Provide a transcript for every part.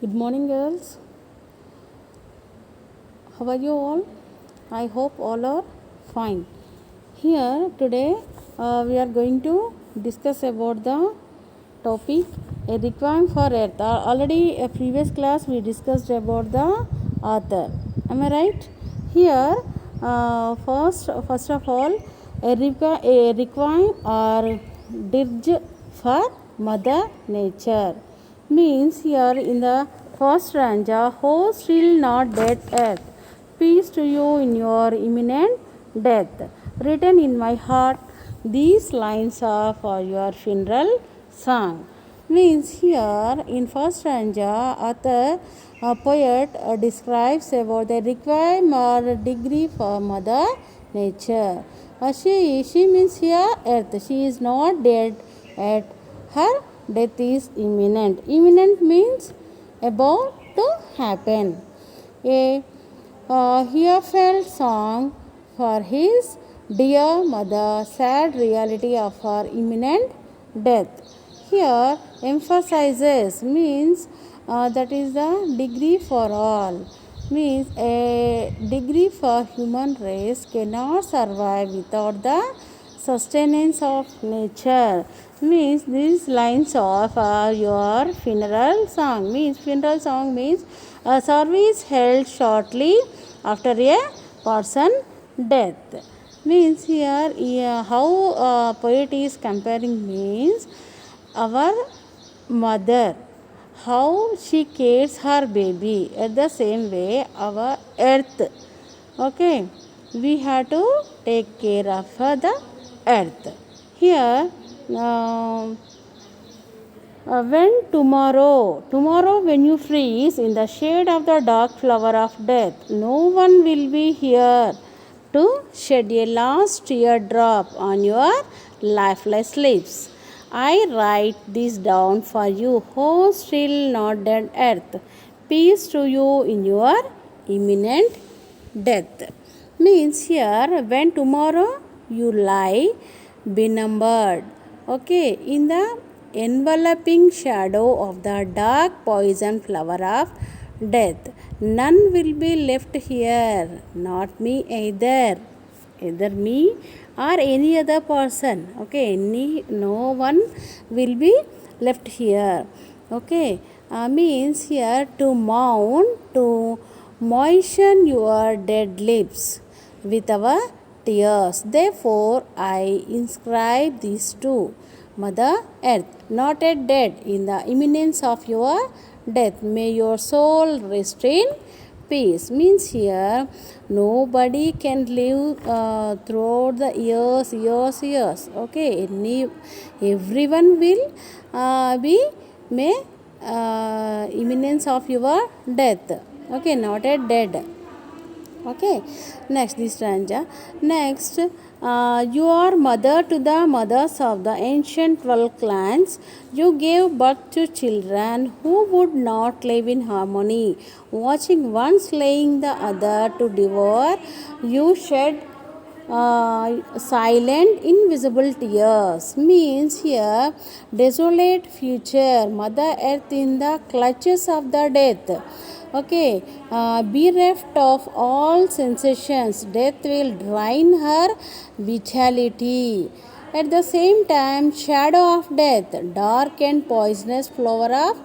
Good morning, girls. How are you all? I hope all are fine. Here today we are going to discuss about the topic a requiem for earth. Already a previous class we discussed about the author. Am I right? Here first of all a requiem or dirge for Mother Nature means here in the first stanza, "Oh, still not dead earth, peace to you in your imminent death. Written in my heart, these lines are for your funeral song." Means here in first stanza, author a poet describes about the requiem or degree for Mother Nature. She means here earth. She is not dead at her death is imminent. Imminent means about to happen. A heartfelt song for his dear mother, sad reality of her imminent death. Here emphasizes means that is the degree for all means a degree for human race cannot survive without the sustenance of nature. Means these lines of your funeral song means a service held shortly after a person death. Means here how poet is comparing means our mother how she cares her baby at the same way our earth, okay, we have to take care of the earth. Here when tomorrow when you freeze in the shade of the dark flower of death, no one will be here to shed a last teardrop on your lifeless lips. I write this down for you, oh still not dead earth, peace to you in your imminent death. Means here when tomorrow you lie benumbed, okay, in the enveloping shadow of the dark poison flower of death, none will be left here, not me either me or any other person, okay, no one will be left here, okay. Means here to moisten your dead lips with our tears. Therefore, I inscribe these two, Mother Earth, not yet dead, in the imminence of your death. May your soul rest in peace. Means here nobody can live throughout the years. Okay, everyone will be may imminence of your death. Okay, not yet dead. Okay, next this stanza. Next, you are mother to the mothers of the ancient 12 clans. You gave birth to children who would not live in harmony. Watching one slaying the other to devour, you shed silent invisible tears. Means here desolate future, Mother Earth in the clutches of the death, okay, bereft of all sensations, death will drain her vitality. At the same time, shadow of death, dark and poisonous flower of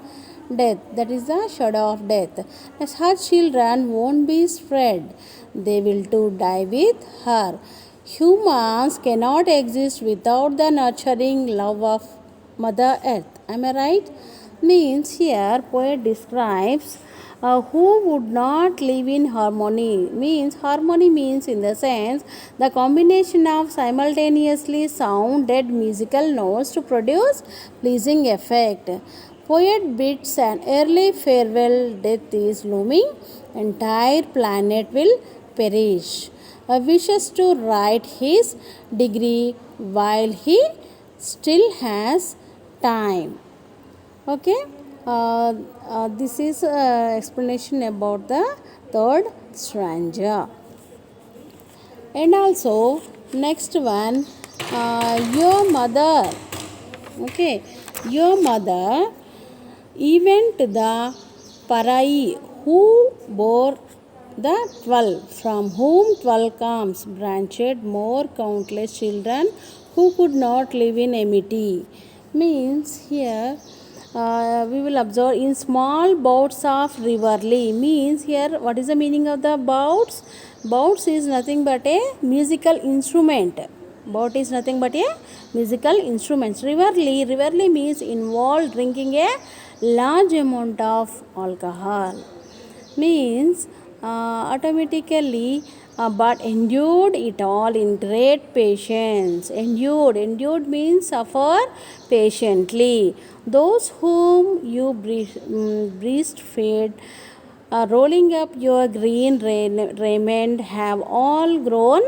death, that is the shadow of death, as her children won't be spread, they will too die with her. Humans cannot exist without the nurturing love of Mother Earth. Am I right? Means here poet describes who would not live in harmony. Means harmony means in the sense the combination of simultaneously sounded musical notes to produce pleasing effect. Poet bids an early farewell, death is looming, entire planet will perish. Wishes to write his degree while he still has time. Okay, this is explanation about the third stanza. And also next one, your mother, okay, your mother, even to the Parai, who bore the 12, from whom 12 comes, branched more countless children who could not live in amity. Means here we will observe in small bouts of riverly. Means here what is the meaning of the bouts? Bouts is nothing but a musical instrument. Bout is nothing but a musical instrument. Riverly means involved drinking a large amount of alcohol. Means automatically but endured it all in great patience. Endured means suffer patiently. Those whom you breastfed, rolling up your green raiment, have all grown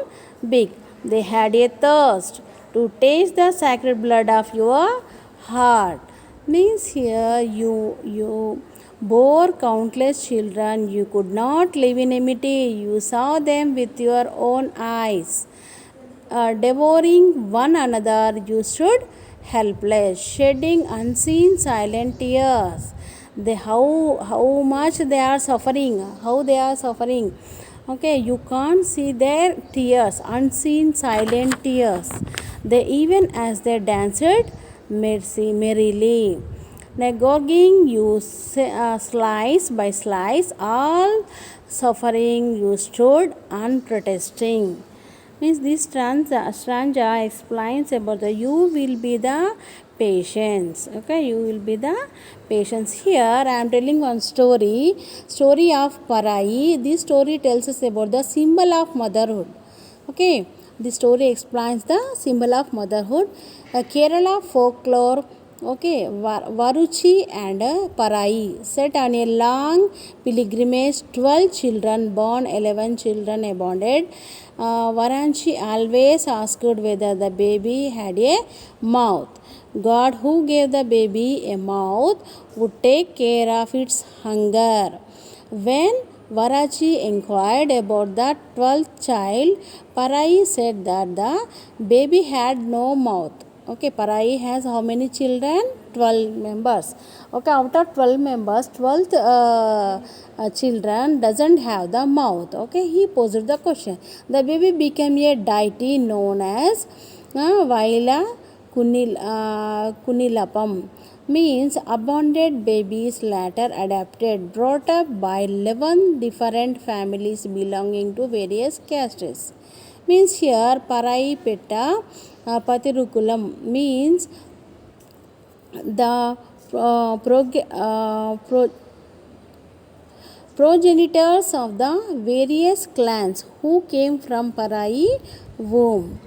big. They had a thirst to taste the sacred blood of your heart. Means here you bore countless children. You could not live in amity. You saw them with your own eyes. Devouring one another, you stood helpless, shedding unseen silent tears. How much they are suffering, how they are suffering. Okay, you can't see their tears, unseen silent tears. They even as they danced merrily. Gorging you slice by slice, all suffering you stood unprotesting. Means this stanza explains about the you will be the patience. Okay, you will be the patience. Here I am telling one story of Parai. This story tells us about the symbol of motherhood. Okay, the story explains the symbol of motherhood. Kerala folklore. Okay, Varuchi and Parai set on a long pilgrimage. 12 children born, 11 children abandoned. Varanchi always asked whether the baby had a mouth. God, who gave the baby a mouth, would take care of its hunger. When Varachi inquired about the 12th child, Parai said that the baby had no mouth. Okay, Parai has how many children? 12 members. Okay, out of 12 members, 12th children doesn't have the mouth. Okay, he posed the question. The baby became a deity known as Vaila Kunilapam. Means abandoned babies later adopted, brought up by 11 different families belonging to various castes. Means here Parai Petta Patirukulam means the progenitors of the various clans who came from Parai womb.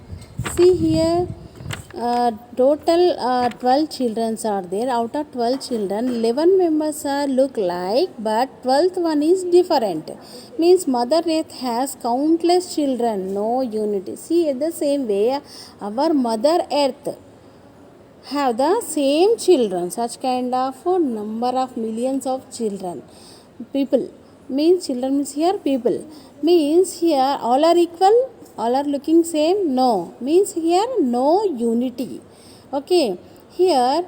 See here, total 12 children are there. Out of 12 children, 11 members are look like, but 12th one is different. Means Mother Earth has countless children, no unity. See, in the same way, our Mother Earth have the same children, such kind of number of millions of children. People means children means here people means here all are equal, all are looking same, no, means here no unity. Okay, here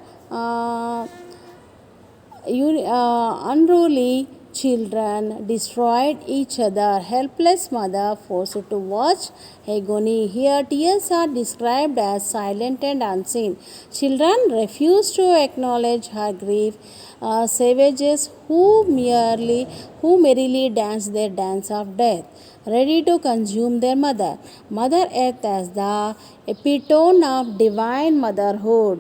unruly children destroyed each other. Helpless mother forced to watch agony. Here tears are described as silent and unseen. Children refuse to acknowledge her grief. Savages who merrily dance their dance of death, ready to consume their mother. Mother Earth as the epitome of divine motherhood.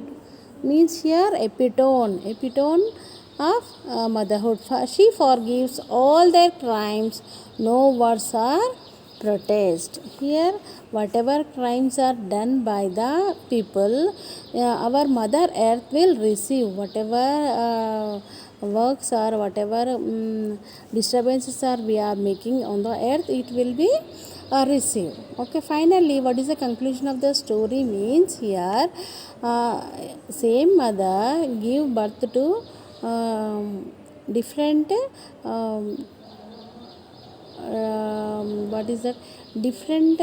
Means here epitome of motherhood. She forgives all their crimes. No words are protest. Here whatever crimes are done by the people, our Mother Earth will receive whatever works or whatever disturbances are we are making on the earth, it will be received. Okay, finally what is the conclusion of the story? Means here same mother give birth to different what is that different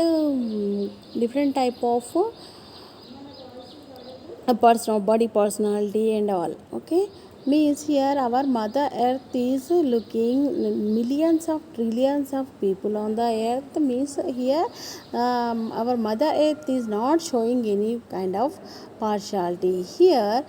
type of body personality and all. Okay, Means here our mother earth is looking millions of trillions of people on the earth. Means here our mother earth is not showing any kind of partiality. Here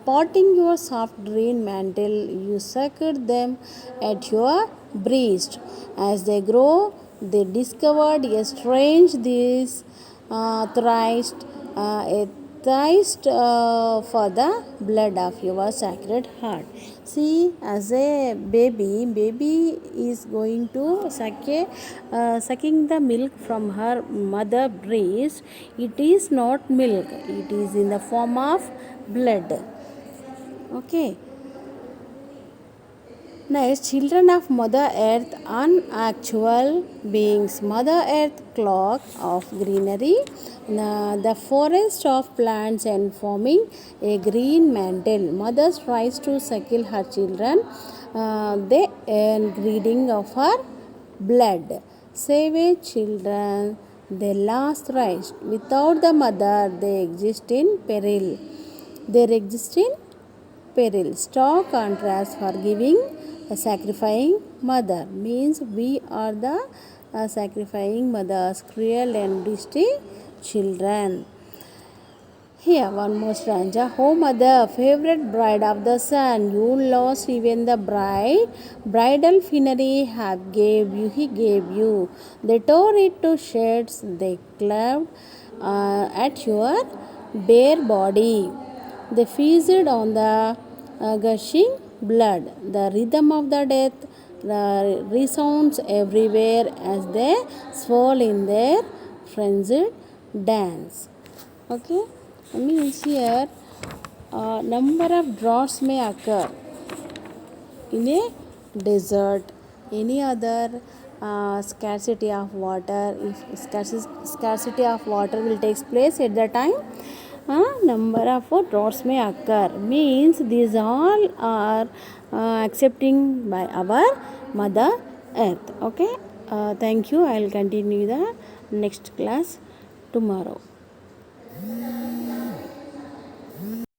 potting your soft green mantle, you suckled them at your breast. As they grow, they discovered a strange this thirst, a thirst for the blood of your sacred heart. See, as a baby is going to sucking the milk from her mother breast. It is not milk; it is in the form of blood. Okay. Next, children of Mother Earth, unactual beings. Mother Earth, clock of greenery, the forest of plants and forming a green mantle. Mother tries to suckle her children. They earn greeting of her blood. Savage children, they last rise. Without the mother, they exist in peril. They exist in peril. Stark contrast for giving a sacrificing mother means we are the sacrificing mothers, cruel and disty children. Here one more stanza. Oh mother, favorite bride of the sun, you lost even the bride. Bridal finery have gave you, he gave you. They tore it to shreds, they clawed at your bare body. They feasted on the gushing blood. The rhythm of the death resounds everywhere as they swirl in their frenzied dance. Okay, means here number of droughts may occur in a desert, any other scarcity of water. If scarcity of water will take place at the time, number of droughts may occur. Means these all are accepting by our mother earth. Okay, thank you. I will continue the next class tomorrow.